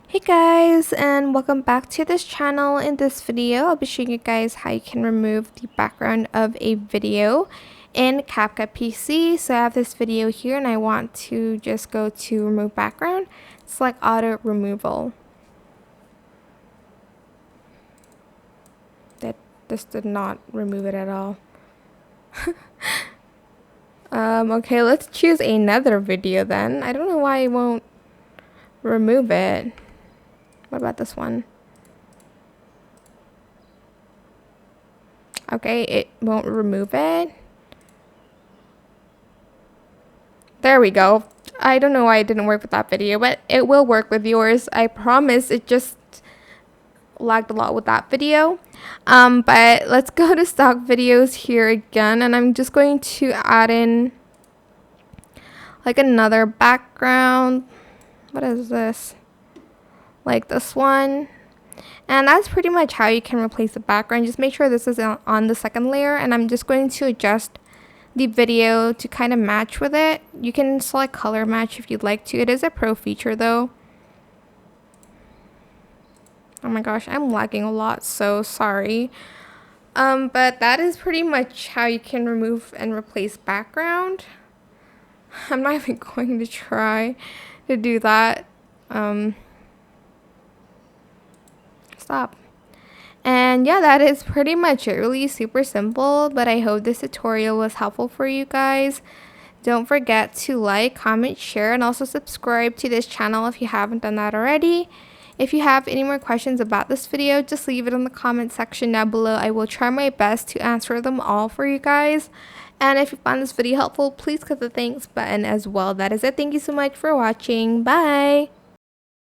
Hey guys, and welcome back to this channel. In this video I'll be showing you guys how you can remove the background of a video in CapCut PC. So I have this video here and I want to just go to remove background, select auto removal. This did not remove it at all. Okay, let's choose another video then. I don't know why it won't remove it. What about this one? Okay, it won't remove it. There we go. I don't know why it didn't work with that video, but it will work with yours. I promise. It just lagged a lot with that video. But let's go to stock videos here again, and I'm just going to add in like another background. What is this? Like this one. And that's pretty much how you can replace the background. Just make sure this is on the second layer, and I'm just going to adjust the video to kind of match with it. You can select color match if you'd like to. It is a pro feature though. Oh my gosh, I'm lagging a lot, so sorry. But that is pretty much how you can remove and replace background. I'm not even going to try to do that. Stop. And yeah, that is pretty much it. Really super simple, but I hope this tutorial was helpful for you guys. Don't forget to like, comment, share, and also subscribe to this channel if you haven't done that already. If you have any more questions about this video, just leave it in the comment section down below. I will try my best to answer them all for you guys. And if you found this video helpful, please click the thanks button as well. That is it. Thank you so much for watching. Bye!